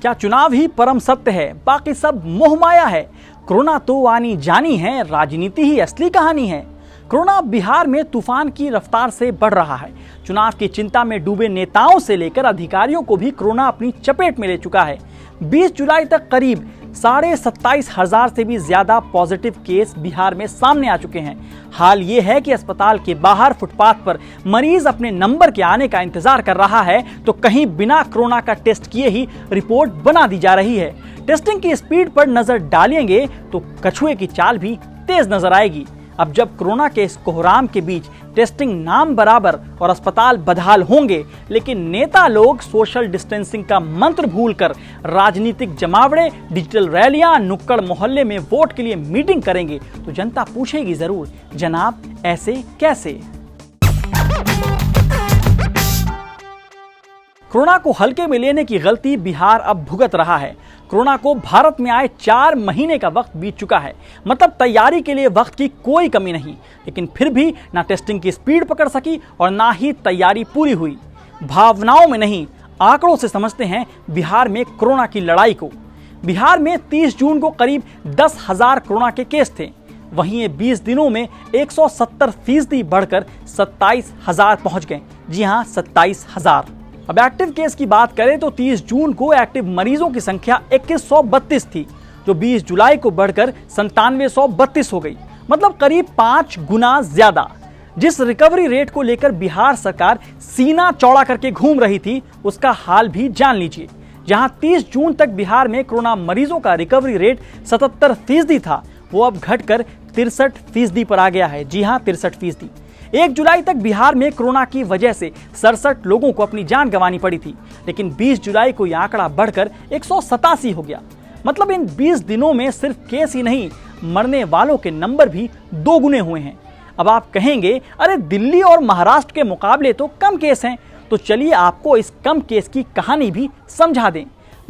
क्या चुनाव ही परम सत्य है, बाकी सब मोहमाया है? कोरोना तो आनी जानी है, राजनीति ही असली कहानी है। कोरोना बिहार में तूफान की रफ्तार से बढ़ रहा है। चुनाव की चिंता में डूबे नेताओं से लेकर अधिकारियों को भी कोरोना अपनी चपेट में ले चुका है। 20 जुलाई तक करीब 27,500 से भी ज्यादा पॉजिटिव केस बिहार में सामने आ चुके हैं। हाल ये है कि अस्पताल के बाहर फुटपाथ पर मरीज अपने नंबर के आने का इंतजार कर रहा है, तो कहीं बिना कोरोना का टेस्ट किए ही रिपोर्ट बना दी जा रही है। टेस्टिंग की स्पीड पर नजर डालेंगे तो कछुए की चाल भी तेज नजर आएगी। अब जब कोरोना के इस कोहराम के बीच टेस्टिंग नाम बराबर और अस्पताल बदहाल होंगे, लेकिन नेता लोग सोशल डिस्टेंसिंग का मंत्र भूलकर राजनीतिक जमावड़े, डिजिटल रैलियां, नुक्कड़ मोहल्ले में वोट के लिए मीटिंग करेंगे, तो जनता पूछेगी जरूर, जनाब ऐसे कैसे? कोरोना को हल्के में लेने की गलती बिहार अब भुगत रहा है। कोरोना को भारत में आए 4 महीने का वक्त बीत चुका है, मतलब तैयारी के लिए वक्त की कोई कमी नहीं। लेकिन फिर भी ना टेस्टिंग की स्पीड पकड़ सकी और ना ही तैयारी पूरी हुई। भावनाओं में नहीं, आंकड़ों से समझते हैं बिहार में कोरोना की लड़ाई को। बिहार में 30 जून को करीब 10,000 कोरोना के केस थे। वहीं ये 20 दिनों में 170% बढ़कर 27,000 पहुंच गए। जी हां, 27,000। अब एक्टिव केस की बात करें तो 30 जून को एक्टिव मरीजों की संख्या 2132 थी, जो 20 जुलाई को बढ़कर 9732 हो गई, मतलब करीब 5 गुना ज्यादा। जिस रिकवरी रेट को लेकर बिहार सरकार सीना चौड़ा करके घूम रही थी, उसका हाल भी जान लीजिए। जहां 30 जून तक बिहार में कोरोना मरीजों का रिकवरी रेट 77% था, वो अब घटकर 63% पर आ गया है। जी हां, 63%। 1 जुलाई तक बिहार में कोरोना की वजह से 67 लोगों को अपनी जान गंवानी पड़ी थी, लेकिन 20 जुलाई को यह आंकड़ा बढ़कर 187 हो गया। मतलब इन 20 दिनों में सिर्फ केस ही नहीं, मरने वालों के नंबर भी 2 गुने हुए हैं। अब आप कहेंगे, अरे दिल्ली और महाराष्ट्र के मुकाबले तो कम केस हैं। तो चलिए आपको इस कम केस की कहानी भी समझा दें।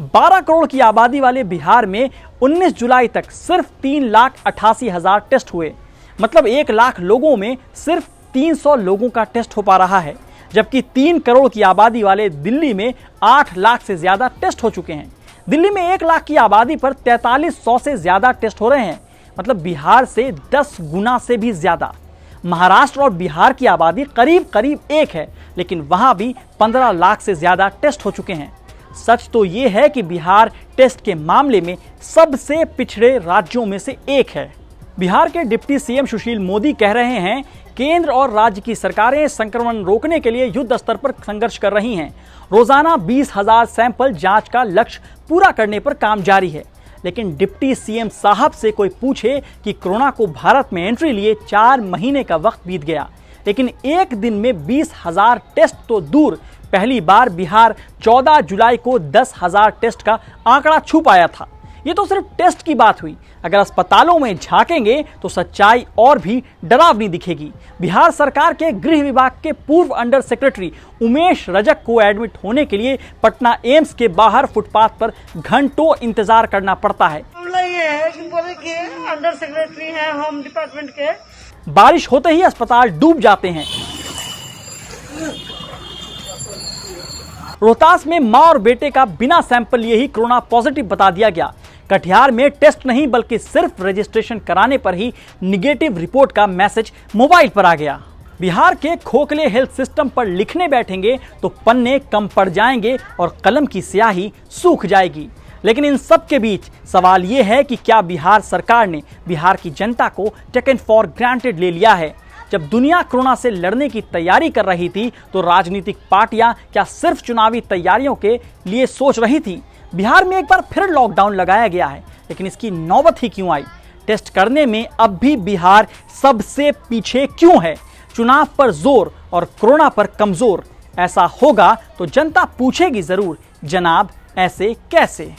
12 करोड़ की आबादी वाले बिहार में 19 जुलाई तक सिर्फ 3,88,000 टेस्ट हुए। मतलब 1 लाख लोगों में सिर्फ 300 लोगों का टेस्ट हो पा रहा है, जबकि 3 करोड़ की आबादी वाले दिल्ली में 8 लाख से ज्यादा टेस्ट हो चुके हैं। दिल्ली में 1 लाख की आबादी पर 4300 से ज्यादा टेस्ट हो रहे हैं, मतलब बिहार से 10 गुना से भी ज्यादा। महाराष्ट्र और बिहार की आबादी करीब करीब एक है, लेकिन वहां भी 15 लाख से ज्यादा टेस्ट हो चुके हैं। सच तो यह है कि बिहार टेस्ट के मामले में सबसे पिछड़े राज्यों में से एक है। बिहार के डिप्टी सीएम सुशील मोदी कह रहे हैं, केंद्र और राज्य की सरकारें संक्रमण रोकने के लिए युद्ध स्तर पर संघर्ष कर रही हैं। रोजाना 20,000 सैंपल जांच का लक्ष्य पूरा करने पर काम जारी है। लेकिन डिप्टी सीएम साहब से कोई पूछे कि कोरोना को भारत में एंट्री लिए 4 महीने का वक्त बीत गया, लेकिन एक दिन में 20,000 टेस्ट तो दूर, पहली बार बिहार 14 जुलाई को 10,000 टेस्ट का आंकड़ा छू पाया था। ये तो सिर्फ टेस्ट की बात हुई। अगर अस्पतालों में झांकेंगे तो सच्चाई और भी डरावनी दिखेगी। बिहार सरकार के गृह विभाग के पूर्व अंडर सेक्रेटरी उमेश रजक को एडमिट होने के लिए पटना एम्स के बाहर फुटपाथ पर घंटों इंतजार करना पड़ता है। ये है कि बोले कि अंडर सेक्रेटरी हैं होम डिपार्टमेंट के। बारिश होते ही अस्पताल डूब जाते हैं। रोहतास में मां और बेटे का बिना सैंपल लिए ही कोरोना पॉजिटिव बता दिया गया। कटिहार में टेस्ट नहीं बल्कि सिर्फ रजिस्ट्रेशन कराने पर ही निगेटिव रिपोर्ट का मैसेज मोबाइल पर आ गया। बिहार के खोखले हेल्थ सिस्टम पर लिखने बैठेंगे तो पन्ने कम पड़ जाएंगे और कलम की स्याही सूख जाएगी। लेकिन इन सब के बीच सवाल यह है कि क्या बिहार सरकार ने बिहार की जनता को टेकन फॉर ग्रांटेड ले लिया है? जब दुनिया कोरोना से लड़ने की तैयारी कर रही थी, तो राजनीतिक पार्टियां क्या सिर्फ चुनावी तैयारियों के लिए सोच रही थी? बिहार में एक बार फिर लॉकडाउन लगाया गया है, लेकिन इसकी नौबत ही क्यों आई? टेस्ट करने में अब भी बिहार सबसे पीछे क्यों है? चुनाव पर जोर और कोरोना पर कमजोर। ऐसा होगा तो जनता पूछेगी जरूर, जनाब ऐसे कैसे?